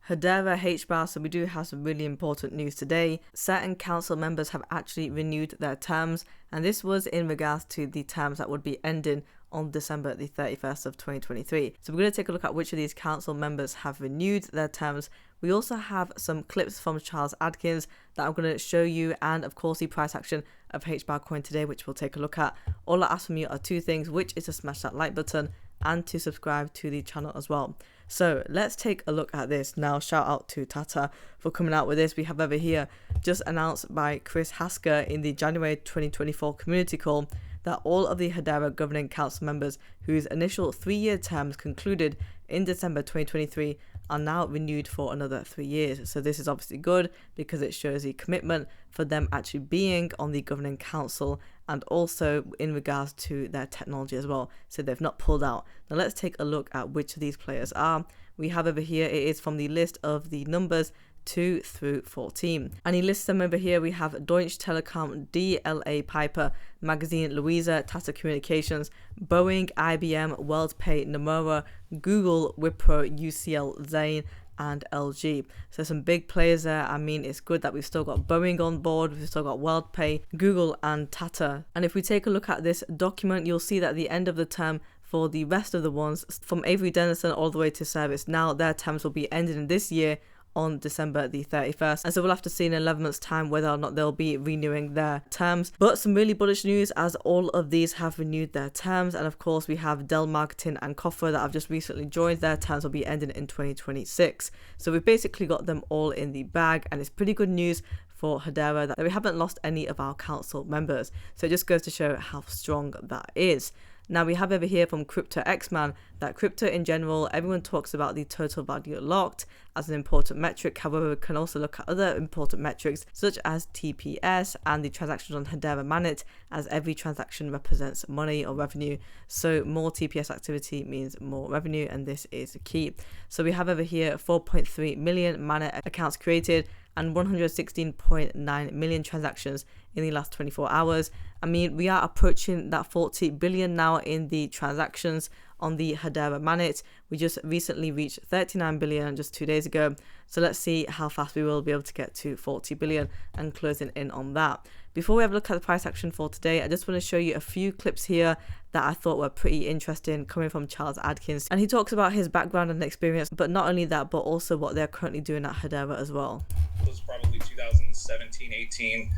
Hedera Hbar, so we do have some really important news today. Certain council members have actually renewed their terms, and this was in regards to the terms that would be ending on December the 31st of 2023. So we're going to take a look at which of these council members have renewed their terms. We also have some clips from Charles Adkins that I'm going to show you, and of course the price action of HBAR coin today, which we'll take a look at. All I ask from you are two things, which is to smash that like button and to subscribe to the channel as well. So let's take a look at this now. Shout out to Tata for coming out with this. We have over here just announced by Chris Hasker in the January 2024 community call that all of the Hedera governing council members whose initial 3-year terms concluded in December 2023 are now renewed for another 3 years. So this is obviously good because it shows the commitment for them actually being on the governing council, and also in regards to their technology as well. So they've not pulled out. Now let's take a look at which of these players are. We have over here, it is from the list of the numbers 2 through 14, and he lists them over here. We have Deutsche Telekom, DLA Piper, Magazine Louisa, Tata Communications, Boeing, IBM, WorldPay, Nomura, Google, Wipro, UCL, Zain, and LG. So some big players there. I mean, it's good that we've still got Boeing on board, we've still got WorldPay, Google, and Tata. And if we take a look at this document, you'll see that at the end of the term for the rest of the ones, from Avery Dennison all the way to Service Now, their terms will be ending in this year on December the 31st, and so we'll have to see in 11 months time whether or not they'll be renewing their terms. But some really bullish news, as all of these have renewed their terms. And of course we have Dell Marketing and Coffer that have just recently joined. Their terms will be ending in 2026. So we've basically got them all in the bag, and it's pretty good news for Hedera that we haven't lost any of our council members. So it just goes to show how strong that is. Now we have over here from Crypto X-Man that crypto in general, everyone talks about the total value locked as an important metric. However, we can also look at other important metrics such as TPS and the transactions on Hedera Manit, as every transaction represents money or revenue. So more TPS activity means more revenue, and this is key. So we have over here 4.3 million Manit accounts created and 116.9 million transactions in the last 24 hours. I mean, we are approaching that 40 billion now in the transactions on the Hedera Manit. We just recently reached 39 billion just 2 days ago. So let's see how fast we will be able to get to 40 billion and closing in on that. Before we have a look at the price action for today, I just want to show you a few clips here that I thought were pretty interesting coming from Charles Adkins. And he talks about his background and experience, but not only that, but also what they're currently doing at Hedera as well. It was probably 2017, 18.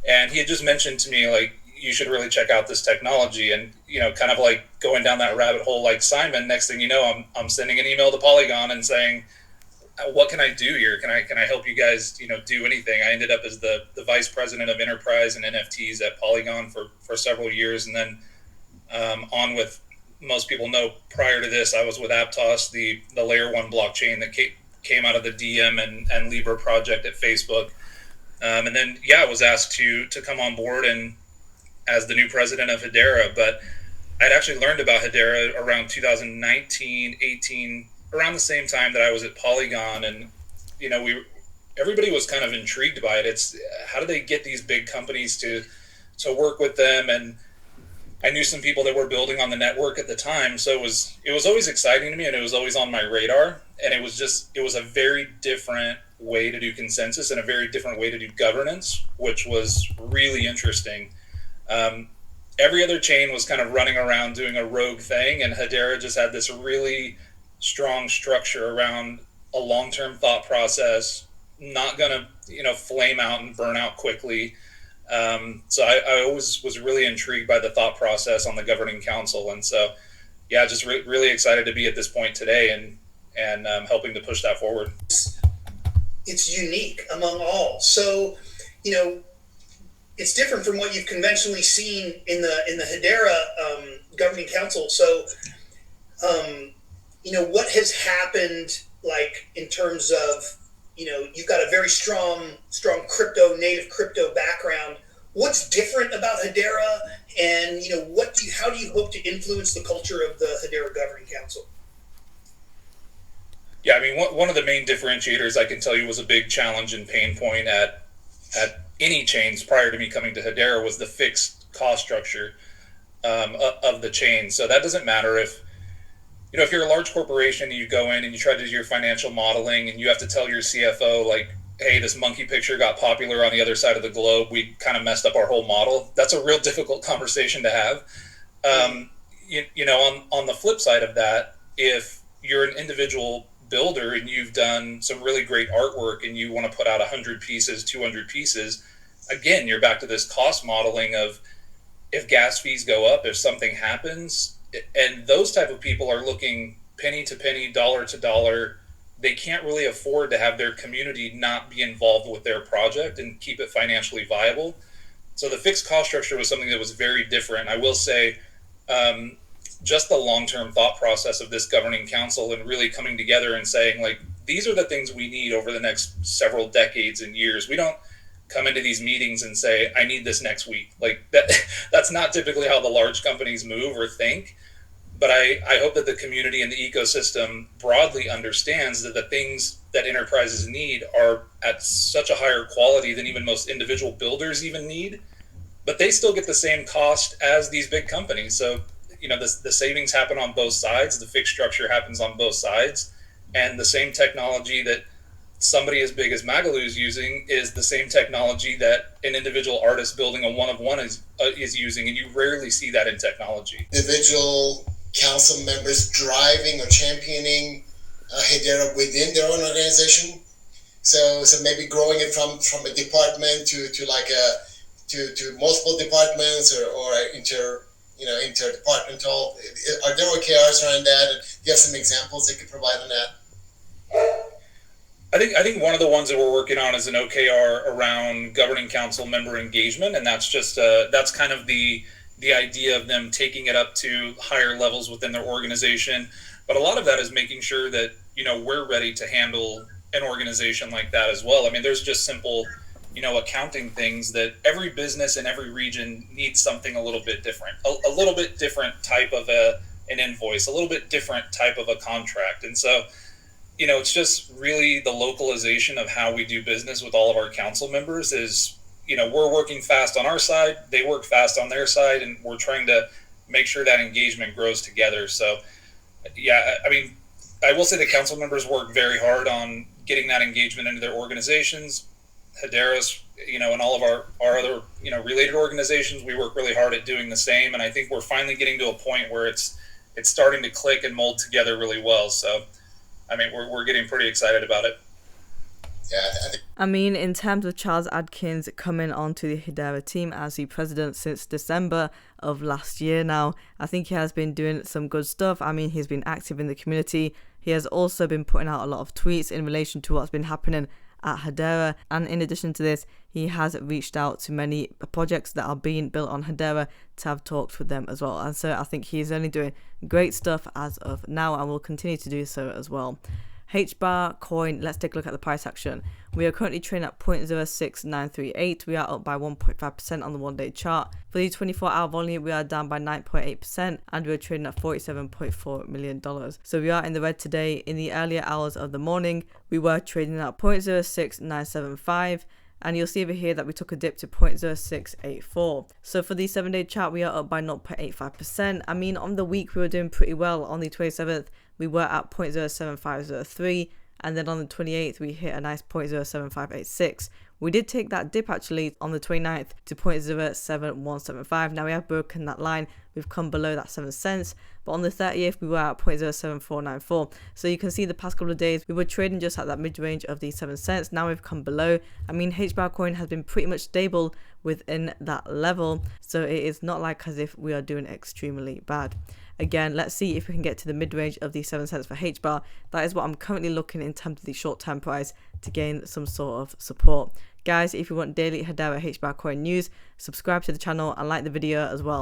And he had just mentioned to me, like, you should really check out this technology. And, you know, kind of like going down that rabbit hole like Simon, next thing you know, I'm sending an email to Polygon and saying, what can I do here? Can I help you guys, you know, do anything? I ended up as the vice president of enterprise and NFTs at Polygon for several years. And then on with, most people know, prior to this, I was with Aptos, the layer 1 blockchain that came out of the DM and Libra project at Facebook. And then, I was asked to come on board and as the new president of Hedera. But I'd actually learned about Hedera around 2019, 18, around the same time that I was at Polygon. And, you know, everybody was kind of intrigued by it. It's how do they get these big companies to work with them? And I knew some people that were building on the network at the time. So it was always exciting to me, and it was always on my radar. And it was a very different way to do consensus and a very different way to do governance, which was really interesting. Every other chain was kind of running around doing a rogue thing, and Hedera just had this really strong structure around a long-term thought process, not going to, you know, flame out and burn out quickly. So I always was really intrigued by the thought process on the governing council. And so, just really excited to be at this point today and helping to push that forward. It's unique among all. So, you know, it's different from what you've conventionally seen in the Hedera governing council. So, you know, what has happened, like, in terms of, you know, you've got a very strong native crypto background. What's different about Hedera, and, you know, how do you hope to influence the culture of the Hedera governing council? Yeah, I mean, one of the main differentiators I can tell you was a big challenge and pain point at any chains prior to me coming to Hedera was the fixed cost structure of the chain. So that doesn't matter if, if you're a large corporation and you go in and you try to do your financial modeling and you have to tell your CFO, like, hey, this monkey picture got popular on the other side of the globe, we kind of messed up our whole model. That's a real difficult conversation to have. On the flip side of that, if you're an individual builder and you've done some really great artwork and you want to put out 100 pieces, 200 pieces, again, you're back to this cost modeling of if gas fees go up, if something happens, and those type of people are looking penny to penny, dollar to dollar. They can't really afford to have their community not be involved with their project and keep it financially viable. So the fixed cost structure was something that was very different. I will say, just the long-term thought process of this governing council and really coming together and saying, like, these are the things we need over the next several decades and years. We don't come into these meetings and say, I need this next week. Like, that's not typically how the large companies move or think. But I hope that the community and the ecosystem broadly understands that the things that enterprises need are at such a higher quality than even most individual builders even need. But they still get the same cost as these big companies. So, the savings happen on both sides. The fixed structure happens on both sides. And the same technology that somebody as big as Magalu is using is the same technology that an individual artist building a one-of-one is using. And you rarely see that in technology. Individual council members driving or championing Hedera within their own organization. So maybe growing it from a department to multiple departments or interdepartmental. Are there OKRs around that? And do you have some examples that could provide on that? I think one of the ones that we're working on is an OKR around governing council member engagement, and that's just that's kind of the idea of them taking it up to higher levels within their organization. But a lot of that is making sure that, we're ready to handle an organization like that as well. I mean, there's just simple, accounting things that every business in every region needs something a little bit different, a little bit different type of an invoice, a little bit different type of a contract. And so, it's just really the localization of how we do business with all of our council members is, we're working fast on our side, they work fast on their side, and we're trying to make sure that engagement grows together. So, yeah, I mean, I will say the council members work very hard on getting that engagement into their organizations. Hedera's, and all of our other, related organizations, we work really hard at doing the same. And I think we're finally getting to a point where it's starting to click and mold together really well. So, I mean, we're getting pretty excited about it. Yeah, I mean, in terms of Charles Adkins coming onto the Hedera team as the president since December of last year now, I think he has been doing some good stuff. I mean, he's been active in the community. He has also been putting out a lot of tweets in relation to what's been happening at Hedera, and in addition to this, he has reached out to many projects that are being built on Hedera to have talked with them as well. And so I think he's only doing great stuff as of now and will continue to do so as well. Hbar coin, let's take a look at the price action. We are currently trading at 0.06938. We are up by 1.5% on the 1-day chart. For the 24-hour volume, we are down by 9.8% and we are trading at $47.4 million. So we are in the red today. In the earlier hours of the morning, we were trading at 0.06975. And you'll see over here that we took a dip to 0.0684. So for the 7-day chart, we are up by 0.85%. I mean, on the week, we were doing pretty well. On the 27th, we were at 0.07503. And then on the 28th, we hit a nice 0.07586. We did take that dip actually on the 29th to 0.07175. Now we have broken that line. We've come below that 7 cents. But on the 30th, we were at 0.07494. So you can see the past couple of days, we were trading just at that mid-range of the 7 cents. Now we've come below. I mean, Hbar coin has been pretty much stable within that level. So it is not like as if we are doing extremely bad. Again, let's see if we can get to the mid-range of the 7 cents for Hbar. That is what I'm currently looking in terms of the short-term price to gain some sort of support. Guys, if you want daily Hedera Hbar coin news, subscribe to the channel and like the video as well.